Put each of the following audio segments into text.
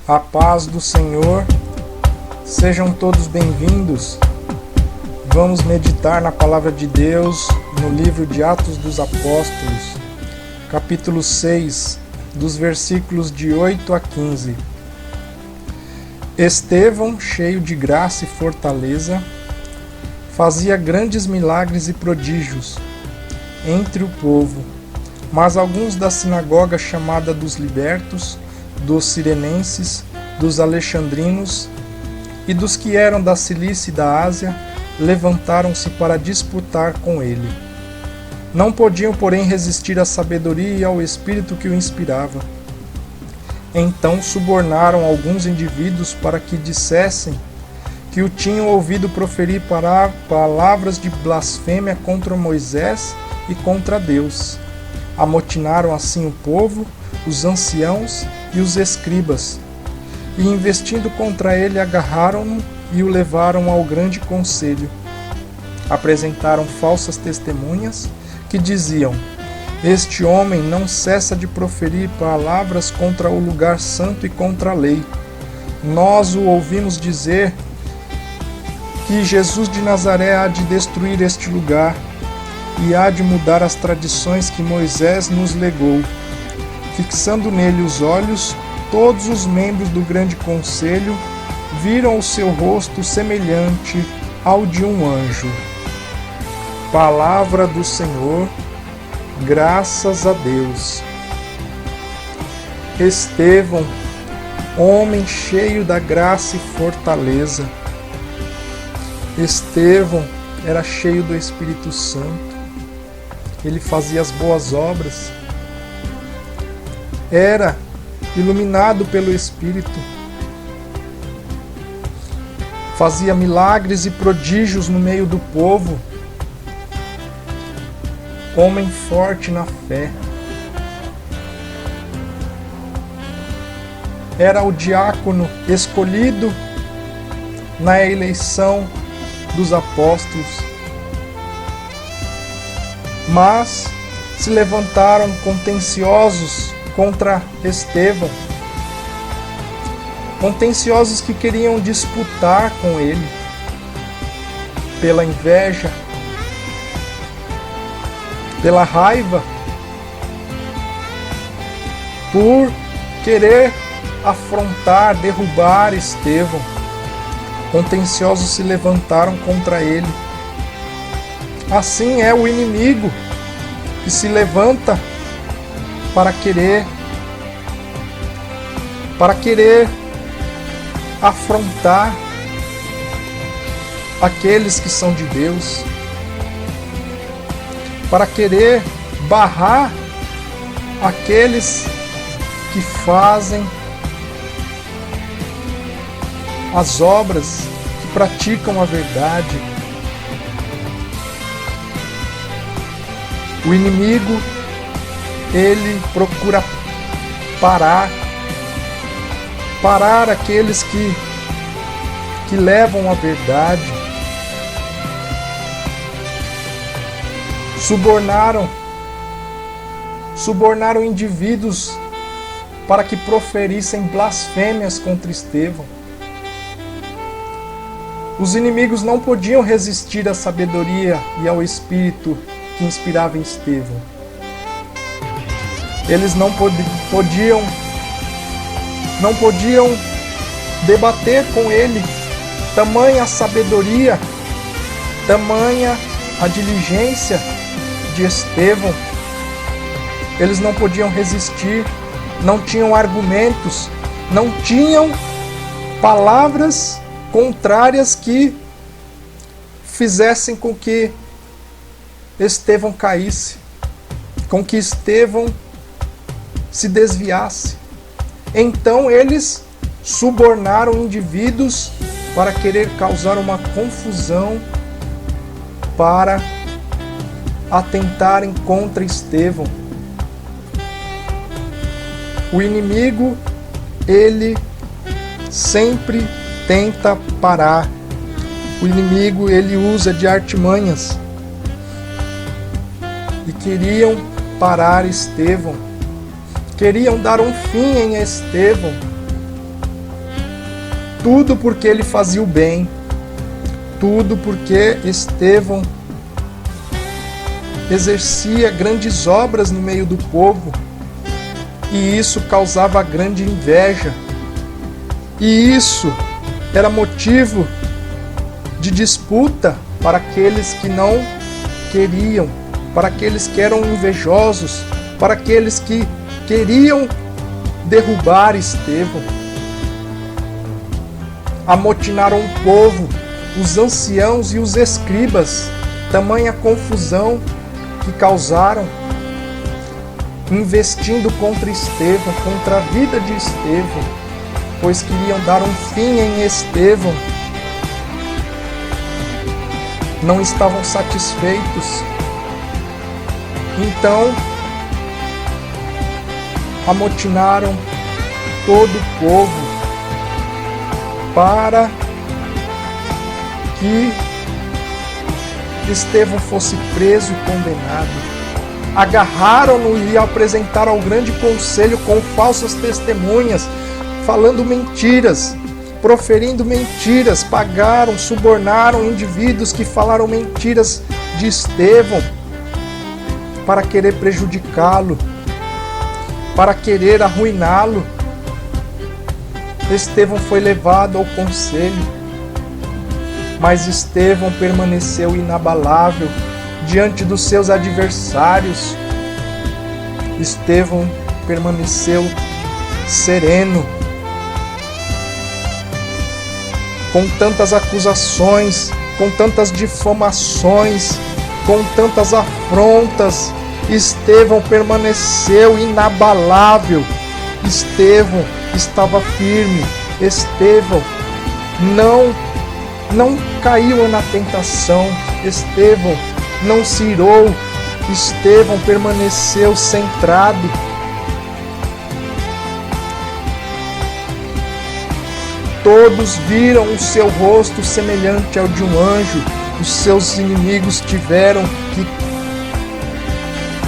A paz do Senhor, sejam todos bem-vindos. Vamos meditar na Palavra de Deus no livro de Atos dos Apóstolos, capítulo 6, dos versículos de 8 a 15. Estevão, cheio de graça e fortaleza, fazia grandes milagres e prodígios entre o povo, mas alguns da sinagoga chamada dos libertos, dos cirenenses, dos alexandrinos e dos que eram da Cilícia e da Ásia, levantaram-se para disputar com ele. Não podiam, porém, resistir à sabedoria e ao espírito que o inspirava. Então subornaram alguns indivíduos para que dissessem que o tinham ouvido proferir palavras de blasfêmia contra Moisés e contra Deus. Amotinaram assim o povo, os anciãos e os escribas, e investindo contra ele, agarraram-no e o levaram ao grande conselho. Apresentaram falsas testemunhas que diziam: este homem não cessa de proferir palavras contra o lugar santo e contra a lei. Nós o ouvimos dizer que Jesus de Nazaré há de destruir este lugar e há de mudar as tradições que Moisés nos legou. Fixando nele os olhos, todos os membros do grande conselho viram o seu rosto semelhante ao de um anjo. Palavra do Senhor, graças a Deus. Estevão, homem cheio da graça e fortaleza. Estevão era cheio do Espírito Santo. Ele fazia as boas obras. Era iluminado pelo Espírito. Fazia milagres e prodígios no meio do povo. Homem forte na fé. Era o diácono escolhido na eleição dos apóstolos. Mas se levantaram contenciosos contra Estevão, contenciosos que queriam disputar com ele, pela inveja, pela raiva, por querer afrontar, derrubar Estevão. Contenciosos se levantaram contra ele. Assim é o inimigo que se levanta para querer afrontar aqueles que são de Deus, para querer barrar aqueles que fazem as obras, que praticam a verdade. O inimigo, ele procura parar aqueles que levam a verdade. Subornaram indivíduos para que proferissem blasfêmias contra Estevão. Os inimigos não podiam resistir à sabedoria e ao espírito que inspirava em Estevão. Eles não podiam debater com ele, tamanha a sabedoria, tamanha a diligência de Estevão. Eles não podiam resistir, não tinham argumentos, não tinham palavras contrárias que fizessem com que Estevão caísse, com que Estevão se desviasse. Então eles subornaram indivíduos para querer causar uma confusão, para atentarem contra Estevão. O inimigo, ele sempre tenta parar. O inimigo, ele usa de artimanhas. E queriam parar Estevão. Queriam dar um fim em Estevão. Tudo porque ele fazia o bem. Tudo porque Estevão exercia grandes obras no meio do povo. E isso causava grande inveja. E isso era motivo de disputa para aqueles que não queriam, para aqueles que eram invejosos, para aqueles que queriam derrubar Estevão. Amotinaram o povo, os anciãos e os escribas, tamanha confusão que causaram, investindo contra Estevão, contra a vida de Estevão, pois queriam dar um fim em Estevão. Não estavam satisfeitos. Então, amotinaram todo o povo para que Estevão fosse preso e condenado. Agarraram-no e apresentaram ao grande conselho com falsas testemunhas, falando mentiras, proferindo mentiras. Pagaram, subornaram indivíduos que falaram mentiras de Estevão para querer prejudicá-lo, para querer arruiná-lo. Estevão foi levado ao conselho, mas Estevão permaneceu inabalável diante dos seus adversários. Estevão permaneceu sereno. Com tantas acusações, com tantas difamações, com tantas afrontas, Estevão permaneceu inabalável. Estevão estava firme. Estevão não caiu na tentação. Estevão não se irou. Estevão permaneceu centrado. Todos viram o seu rosto semelhante ao de um anjo. Os seus inimigos tiveram que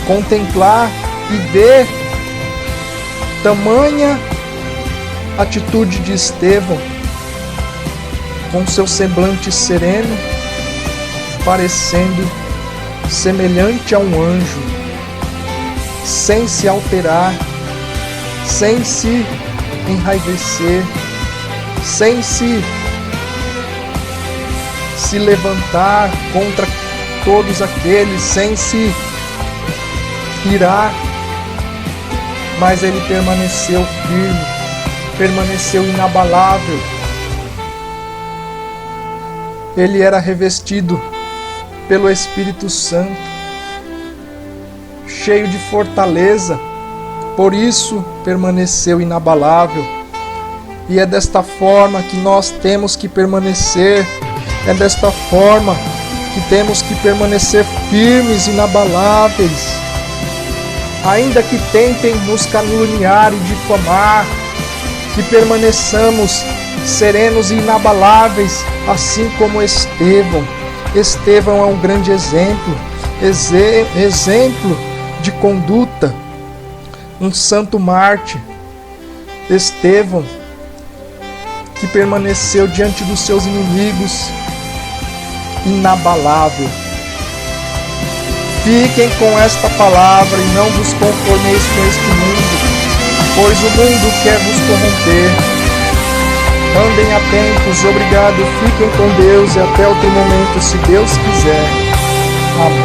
contemplar e ver tamanha atitude de Estevão, com seu semblante sereno, parecendo semelhante a um anjo, sem se alterar, sem se enraivecer, sem se levantar contra todos aqueles, sem se irar, mas ele permaneceu firme, permaneceu inabalável. Ele era revestido pelo Espírito Santo, cheio de fortaleza, por isso permaneceu inabalável. E é desta forma que nós temos que permanecer, é desta forma que temos que permanecer firmes, inabaláveis. Ainda que tentem nos caluniar e difamar, que permaneçamos serenos e inabaláveis, assim como Estevão. Estevão é um grande exemplo, exemplo de conduta, um santo mártir. Estevão, que permaneceu diante dos seus inimigos, inabalável. Fiquem com esta palavra e não vos conformeis com este mundo, pois o mundo quer vos corromper. Andem atentos, obrigado, fiquem com Deus e até outro momento, se Deus quiser. Amém.